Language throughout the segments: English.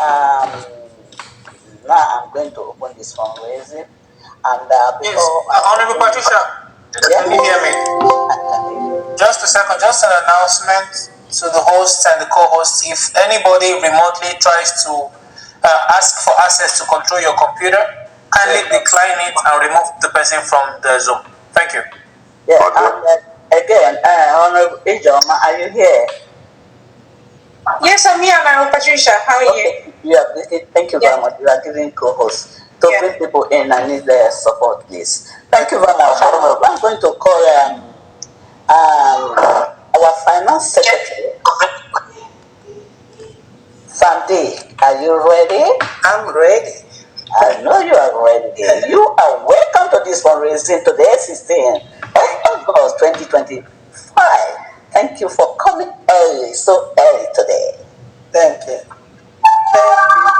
Um, Now I'm going to open this fundraising, and Yes, before Honorable Patricia, can you hear me? Just a second, just an announcement to the hosts and the co-hosts. If anybody remotely tries to ask for access to control your computer, kindly decline it and remove the person from the Zoom. Thank you. Yeah, and again, Honorable Ijoma, are you here? Yes, I'm here, Honorable Patricia. How are you? Yeah, thank you very much. You are giving co-hosts to bring people in. I need their support, please. Thank you very much. I'm going to call our finance secretary, Sandy. Are you ready? I'm ready. I know you are ready. You are welcome to this fundraising today, 16th of August 2025. Thank you for coming early, so early today. Thank you.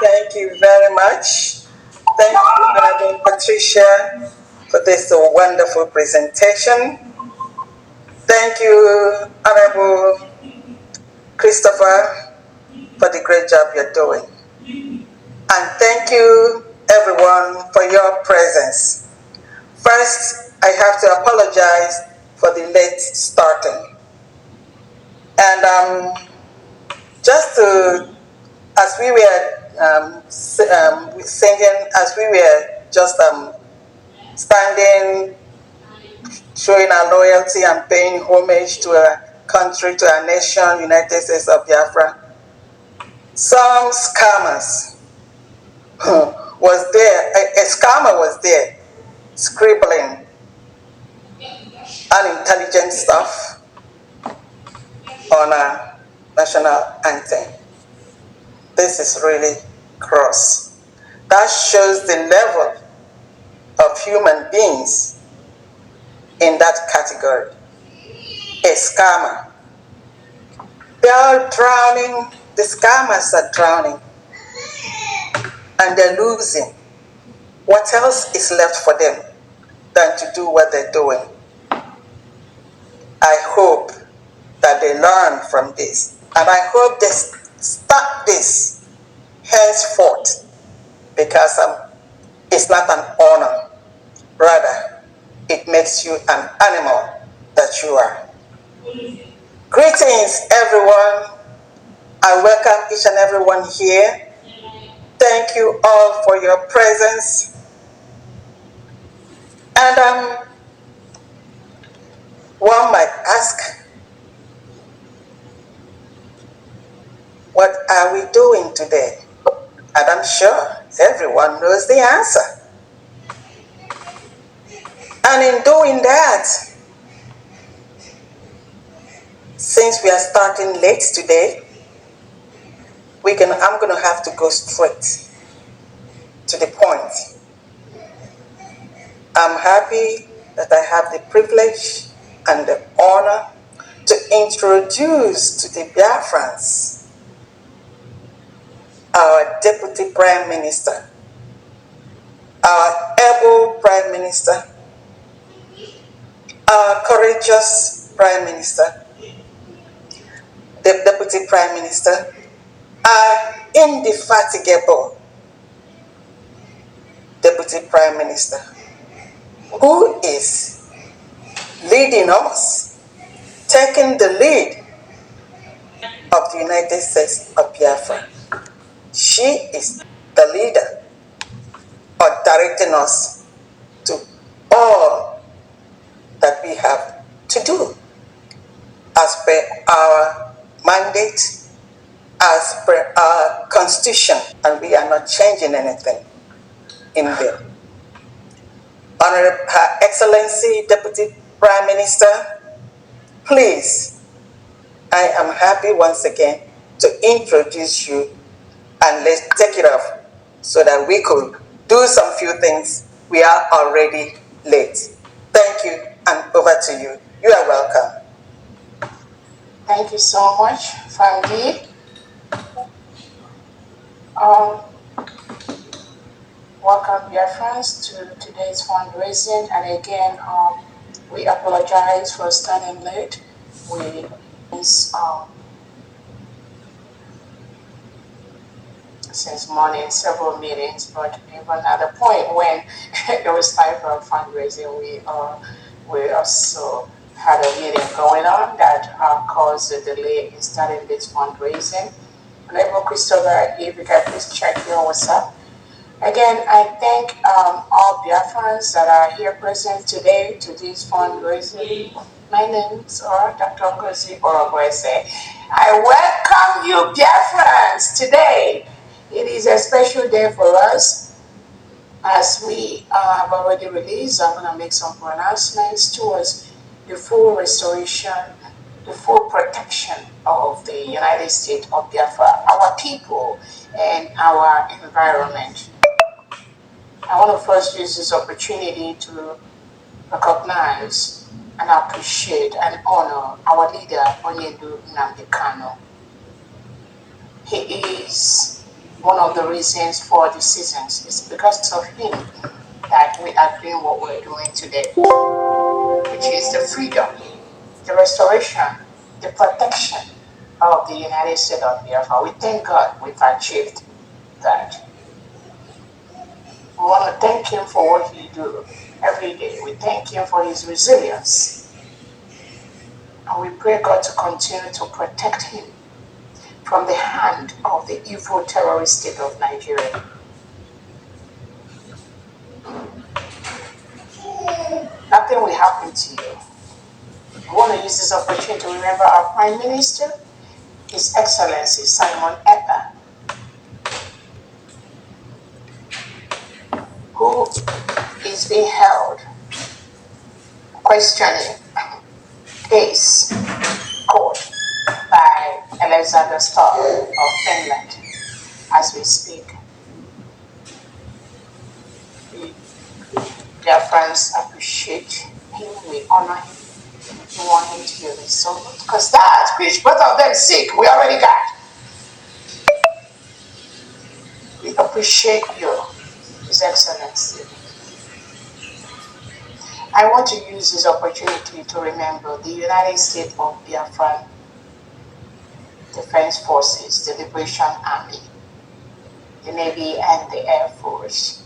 Thank you very much. Thank you, Madam Patricia, for this wonderful presentation. Thank you, Honorable Christopher, for the great job you're doing. And thank you, everyone, for your presence. First, I have to apologize for the late starting. And just to, as we were singing, as we were just standing, showing our loyalty and paying homage to our country, to our nation, United States of Biafra, some scammers was there, a scammer was there, scribbling unintelligent stuff on our national anthem. This is really gross. That shows the level of human beings in that category. A scammer. They are drowning, the scammers are drowning, and they're losing. What else is left for them than to do what they're doing? I hope that they learn from this, and I hope they stop this henceforth, because it's not an honor. Rather, it makes you an animal that you are. Greetings, everyone. I welcome each and everyone here. Thank you all for your presence. And one might ask, what are we doing today? And I'm sure everyone knows the answer. And in doing that, since we are starting late today, I'm going to have to go straight to the point. I'm happy that I have the privilege and the honor to introduce to the Biafrans our Deputy Prime Minister, our able Prime Minister, our courageous Prime Minister, the Deputy Prime Minister, our indefatigable Deputy Prime Minister, who is leading us, taking the lead of the United States of Biafra. She is the leader, or directing us to all that we have to do as per our mandate, as per our constitution, and we are not changing anything in there. Honorable Her Excellency Deputy Prime Minister, please, I am happy once again to introduce you, and let's take it off so that we could do some few things. We are already late. Thank you, and over to you. You are welcome. Thank you so much, Fandy. Welcome, dear friends, to today's fundraising. And again, we apologize for starting late. since morning, several meetings, but even at the point when it was time for fundraising, we also had a meeting going on that caused a delay in starting this fundraising. Honorable Christopher, if you can please check your WhatsApp. Again, I thank all Biafrans that are here present today to this fundraising. My name is Dr. Ngozi Orabueze. I welcome you, Biafrans, today. It is a special day for us. As we have already released, I'm going to make some pronouncements towards the full restoration, the full protection of the United States of Biafra, our people, and our environment. I want to first use this opportunity to recognize and appreciate and honor our leader, Onyedu Nnamdi Kanu. He is one of the reasons for the seasons. It's because of him that we are doing what we're doing today, which is the freedom, the restoration, the protection of the United States of Biafra. We thank God we've achieved that. We want to thank him for what he do every day. We thank him for his resilience. And we pray God to continue to protect him from the hand of the evil terrorist state of Nigeria. Nothing will happen to you. I want to use this opportunity to remember our Prime Minister, His Excellency Simon Ekpa, who is being held questioning case court by Alexander Stubb of Finland as we speak. Dear friends, appreciate him, we honor him, we want him to be resolved. Because that which both of them seek, we already got. We appreciate you, His Excellency. I want to use this opportunity to remember the United States of Biafra Defense Forces, the Liberation Army, the Navy, and the Air Force.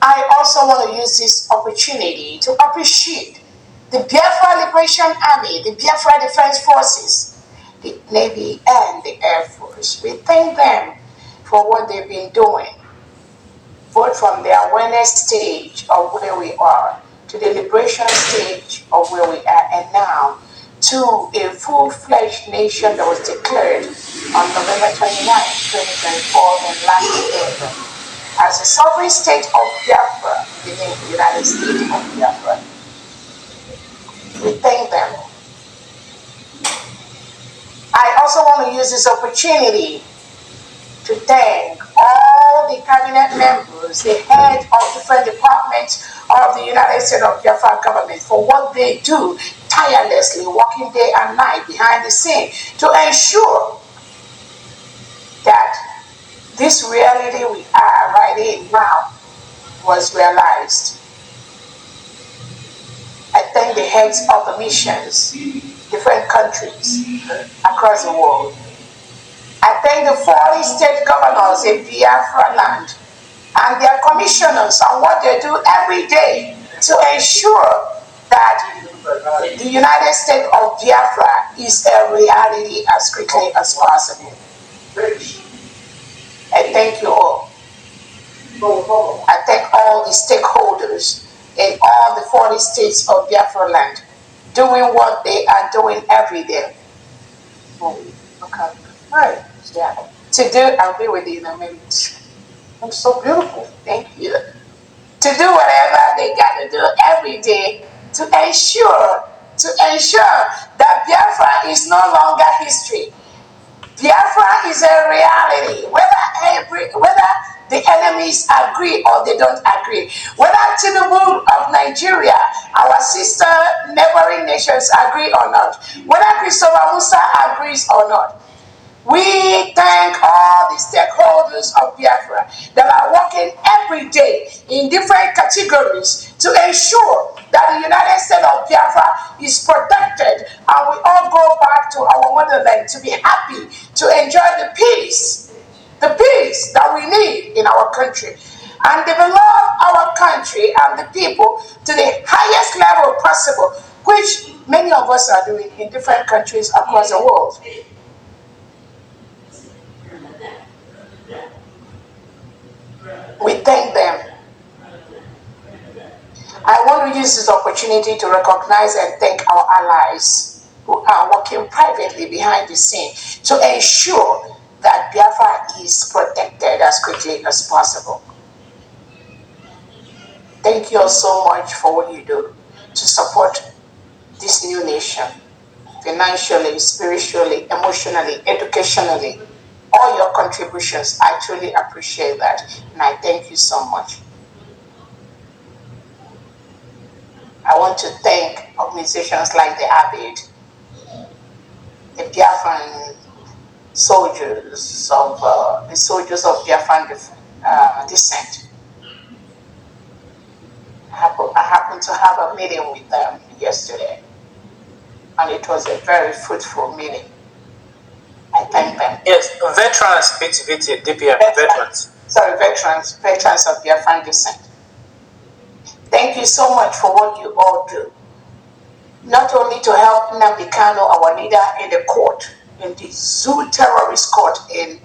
I also want to use this opportunity to appreciate the Biafra Liberation Army, the Biafra Defense Forces, the Navy, and the Air Force. We thank them for what they've been doing, both from the awareness stage of where we are to the liberation stage of where we are, and now to a full-fledged nation that was declared on November 29, 2024 in last year as a sovereign state of Biafra within the United States of Biafra. We thank them. I also want to use this opportunity to thank all the cabinet members, the heads of different departments of the United States of Biafra government for what they do tirelessly, working day and night behind the scene to ensure that this reality we are right in now was realized. I thank the heads of the missions, different countries across the world. I thank the 40 state governors in Biafra land and their commissioners on what they do every day to ensure that the United States of Biafra is a reality as quickly as possible. I thank you all. I thank all the stakeholders in all the 40 states of Biafra land doing what they are doing every day. Okay. Right. Yeah. To do, I'll be with you in a minute. I'm so beautiful. Thank you. To do whatever they got to do every day to ensure that Biafra is no longer history. Biafra is a reality, whether the enemies agree or they don't agree. Whether Tinubu of Nigeria, our sister neighboring nations, agree or not. Whether Christopher Musa agrees or not. We thank all the stakeholders of Biafra that are working every day in different categories to ensure that the United States of Biafra is protected and we all go back to our motherland to be happy, to enjoy the peace peace, the peace that we need in our country, and develop our country and the people to the highest level possible, which many of us are doing in different countries across the world. We thank them. I want to use this opportunity to recognize and thank our allies who are working privately behind the scene to ensure that Biafra is protected as quickly as possible. Thank you all so much for what you do to support this new nation, financially, spiritually, emotionally, educationally. All your contributions, I truly appreciate that, and I thank you so much. I want to thank organizations like the ABID, the Biafran soldiers of Biafran descent. I happened to have a meeting with them yesterday, and it was a very fruitful meeting. I thank them. Yes, veterans, DPM, veterans. Sorry, veterans of Biafran descent. Thank you so much for what you all do. Not only to help Nnamdi Kanu, our leader, in the court, in the Zoo terrorist court in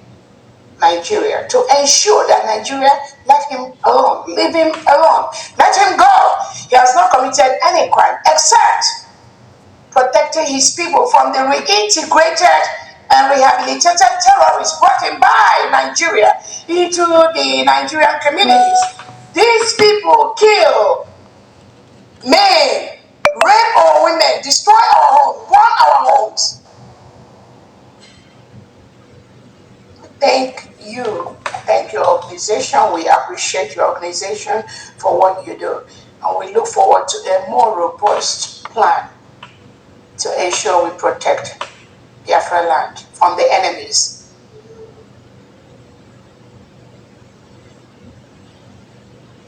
Nigeria, to ensure that Nigeria let him alone, leave him alone, let him go. He has not committed any crime except protecting his people from the reintegrated and rehabilitated terrorists brought in by Nigeria into the Nigerian communities. These people kill men, rape our women, destroy our homes, burn our homes. Thank you. Thank your organization. We appreciate your organization for what you do. And we look forward to a more robust plan to ensure we protect Biafra land from the enemies.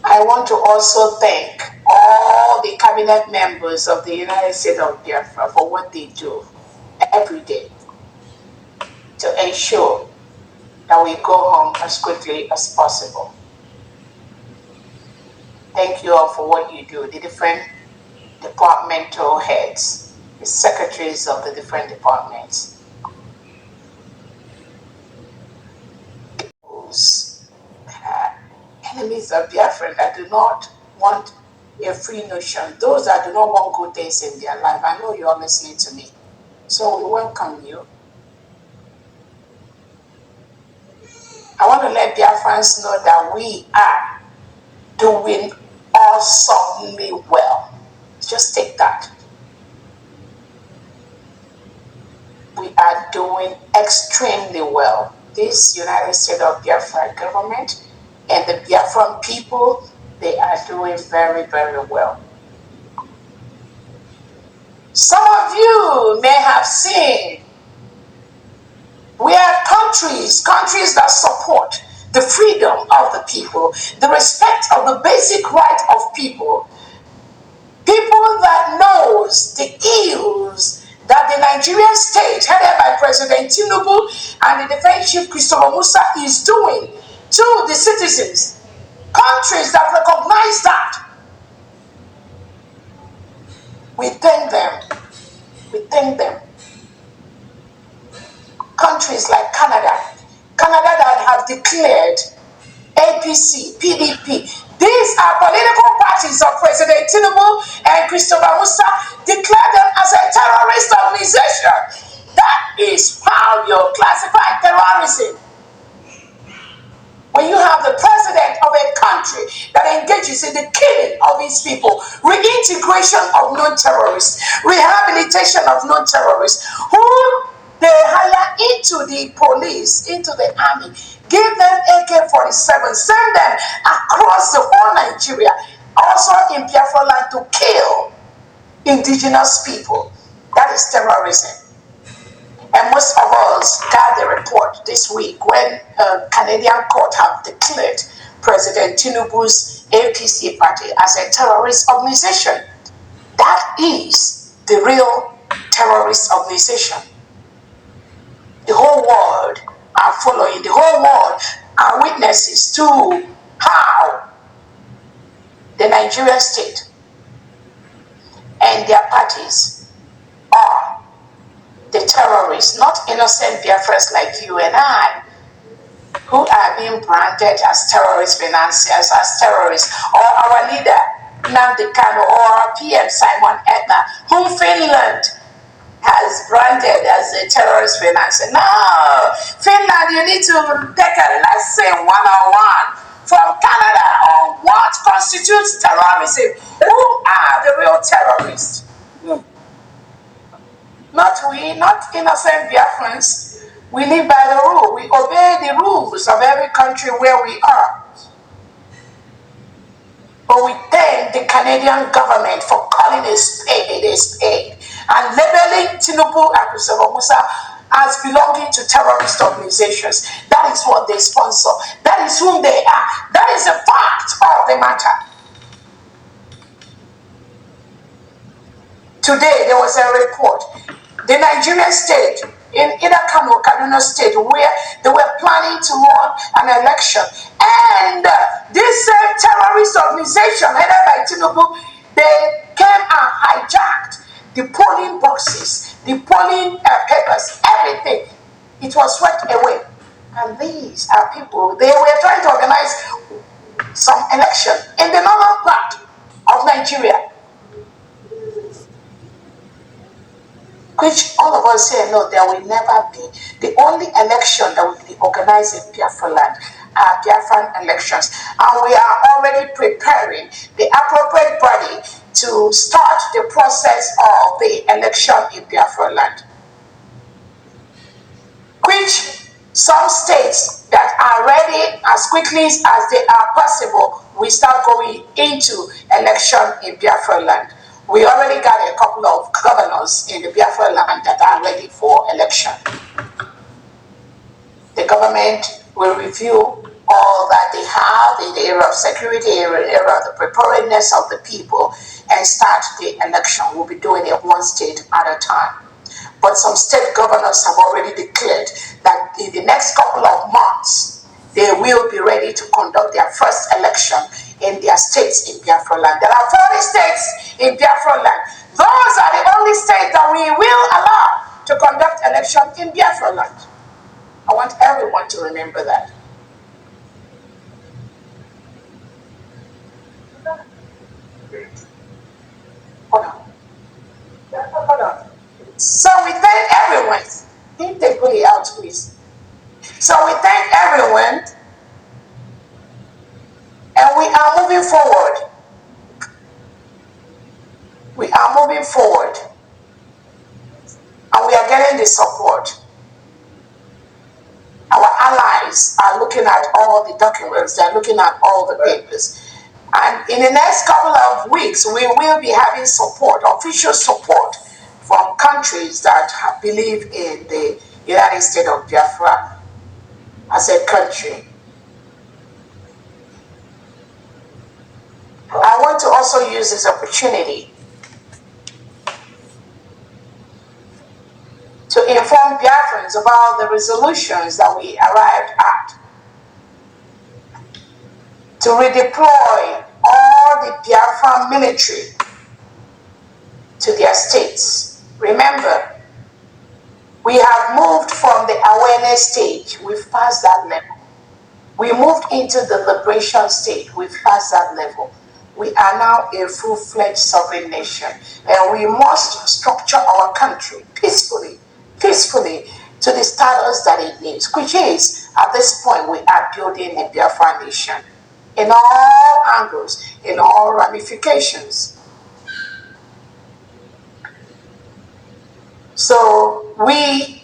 I want to also thank all the cabinet members of the United States of Biafra for what they do every day to ensure that we go home as quickly as possible. Thank you all for what you do, the different departmental heads, the secretaries of the different departments. Those enemies of Biafra that do not want a free notion, those that do not want good things in their life. I know you are listening to me, so we welcome you. I want to let Biafrans know that we are doing awesomely well. Just take that. We are doing extremely well. This United States of Biafra government and the Biafran people, they are doing very, very well. Some of you may have seen we are countries that support the freedom of the people, the respect of the basic right of people, people that knows the ills that the Nigerian state, headed by President Tinubu and the defense chief Christopher Musa, is doing to the citizens. Countries that recognize that. We thank them. We thank them. Countries like Canada that have declared APC, PDP. These are political parties of President Tinubu and Christopher Musa, declare them as a terrorist organization. That is how you classify terrorism. When you have the president of a country that engages in the killing of its people, reintegration of non-terrorists, rehabilitation of non-terrorists, who they hire into the police, into the army, give them AK-47, send them across the whole Nigeria, also in Biafra land, to kill indigenous people. That is terrorism. And most of us got the report this week when a Canadian court have declared President Tinubu's APC party as a terrorist organization. That is the real terrorist organization. The whole world are following, the whole world are witnesses to how the Nigerian state and their parties are the terrorists, not innocent Biafrans like you and I, who are being branded as terrorist financiers, as terrorists, or our leader, Nnamdi Kanu, or our PM, Simon Edna, whom Finland has branded as a terrorist financier. No, Finland, you need to take a lesson 101 from Canada on what constitutes terrorism. Who are the real terrorists? Not we, not innocent Biafrans. We live by the rule. We obey the rules of every country where we are. But we thank the Canadian government for calling a spade and labeling Tinubu and Christopher Musa as belonging to terrorist organizations. That is what they sponsor. That is whom they are. That is the fact of the matter. Today there was a report. The Nigerian state in either Kano or Kaduna state where they were planning to run an election, and this terrorist organization headed by Tinubu, they came and hijacked the polling boxes, the polling papers, everything. It was swept away. And these are people, they were trying to organize some election in the northern part of Nigeria, which all of us say, no, there will never be. The only election that will be organized in Biafra land are Biafran elections. And we are already preparing the appropriate body to start the process of the election in Biafra land, which some states that are ready as quickly as they are possible, we start going into election in Biafra land. We already got a couple of governors in the Biafra land that are ready for election. The government will review all that they have in the area of security, area of the preparedness of the people, and start the election. We'll be doing it one state at a time. But some state governors have already declared that in the next couple of months, they will be ready to conduct their first election in their states in Biafra land. There are 40 states in Biafra land. Those are the only states that we will allow to conduct election in Biafra land. I want everyone to remember that. Hold on. So we thank everyone. Take the bully out, please. So we thank everyone, and we are moving forward. We are moving forward, and we are getting the support. Our allies are looking at all the documents, they are looking at all the papers. And in the next couple of weeks, we will be having support, official support, from countries that believe in the United States of Biafra as a country. I want to also use this opportunity to inform Biafrans about the resolutions that we arrived at to redeploy all the Biafran military to their states. Remember, we have moved from the awareness stage, we've passed that level. We moved into the liberation stage, we've passed that level. We are now a full-fledged sovereign nation, and we must structure our country peacefully to the status that it needs, which is, at this point, we are building a Biafra nation in all angles, in all ramifications. So we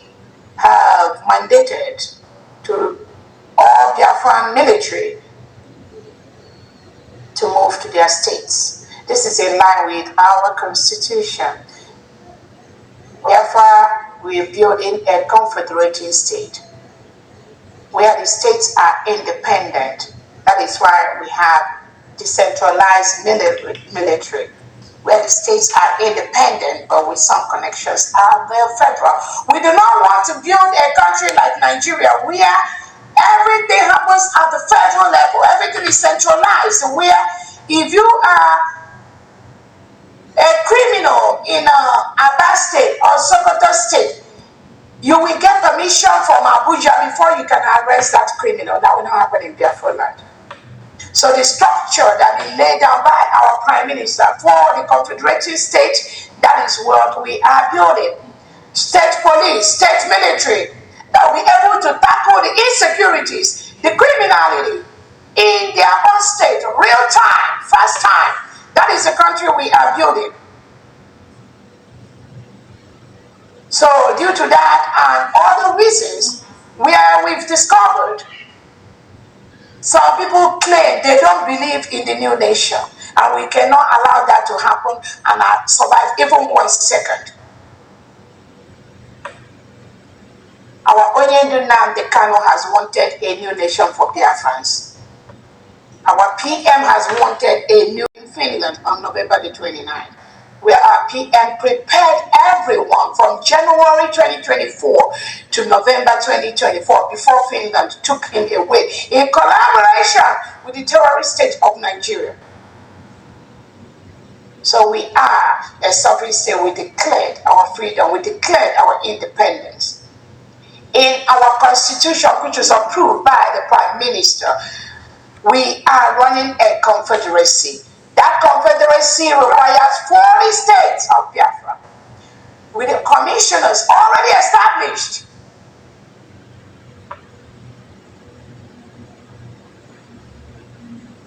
have mandated to all Biafran military to move to their states. This is in line with our constitution. Biafra, we are building a confederating state where the states are independent. That is why we have decentralized military. where the states are independent but with some connections are the federal. We do not want to build a country like Nigeria where everything happens at the federal level, everything is centralized, where if you are a criminal in Aba State or Sokoto State, you will get permission from Abuja before you can arrest that criminal. That will not happen in Biafra land. So the structure that is laid down by our Prime Minister for the Confederation state, that is what we are building. State police, state military, that will be able to tackle the insecurities, the criminality in their own state, real time, fast time. That is the country we are building. So due to that and other reasons, where we've discovered some people claim they don't believe in the new nation, and we cannot allow that to happen and survive even 1 second. Our Onyendu Nnamdi Kanu has wanted a new nation for Biafrans. Our PM has wanted a new in Finland on November the 29th, where our PM prepared everyone from January 2024 to November 2024 before Finland took him away in collaboration with the terrorist state of Nigeria. So we are a sovereign state. We declared our freedom. We declared our independence. In our constitution, which was approved by the Prime Minister, we are running a confederacy. That confederacy requires 40 states of Biafra, with the commissioners already established.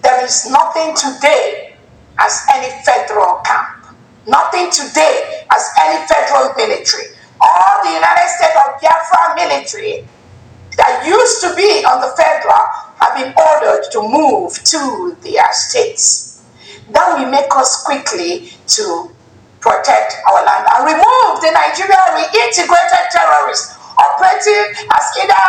There is nothing today as any federal camp, nothing today as any federal military. All the United States of Biafra military that used to be on the federal have been ordered to move to their states. That will make us quickly to protect our land and remove the Nigerian reintegrated terrorists operating as either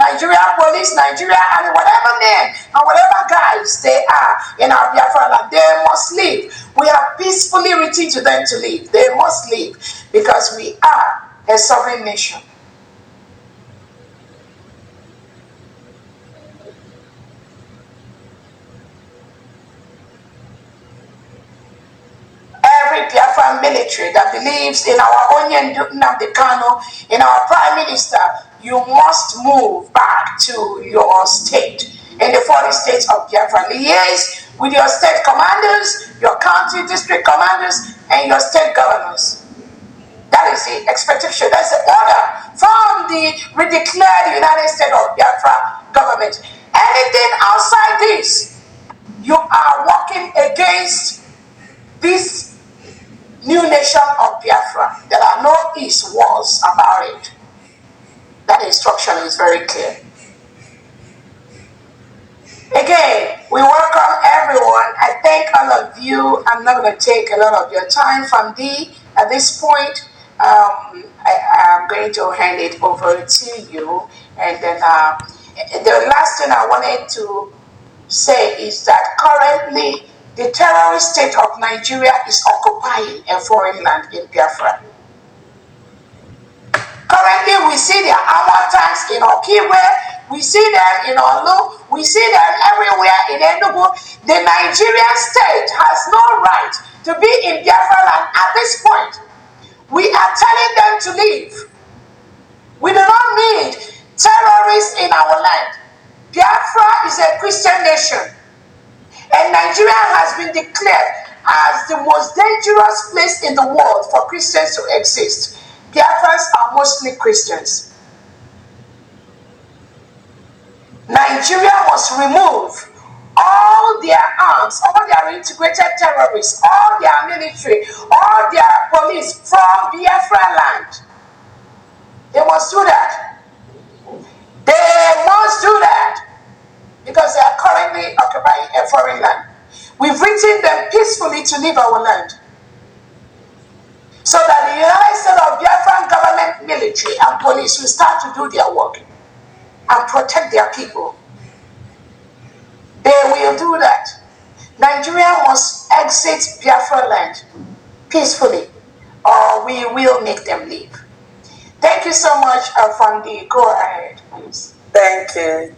Nigerian police, Nigeria, and whatever name and whatever guys they are in our Biafra land. They must leave. We have peacefully written to them to leave. They must leave because we are a sovereign nation. Every Biafran military that believes in our Onyendu Nnamdi Kanu, in our Prime Minister, you must move back to your state. In the 40 states of Biafra, liaise with your state commanders, your county district commanders, and your state governors. That is the expectation. That's the order from the redeclared United States of Biafra government. Anything outside this, you are working against this new nation of Biafra. There are no east walls about it. That instruction is very clear. Again, we welcome everyone. I thank all of you. I'm not going to take a lot of your time from D at this point. I'm going to hand it over to you. And then the last thing I wanted to say is that currently the terrorist state of Nigeria is occupying a foreign land in Biafra. Currently, we see their armored tanks in Okiwe, we see them in Olu, we see them everywhere in Enugu. The Nigerian state has no right to be in Biafra land at this point. We are telling them to leave. We do not need terrorists in our land. Biafra is a Christian nation. And Nigeria has been declared as the most dangerous place in the world for Christians to exist. Biafrans are mostly Christians. Nigeria must remove all their arms, all their integrated terrorists, all their military, all their police from Biafra land. They must do that. They must do that because they are currently occupying a foreign land. We've written them peacefully to leave our land so that the United States of Biafran government, military, and police will start to do their work and protect their people. They will do that. Nigeria must exit Biafra land. peacefully, or we will make them leave. Thank you so much, Afandi. Go ahead, please. Thank you.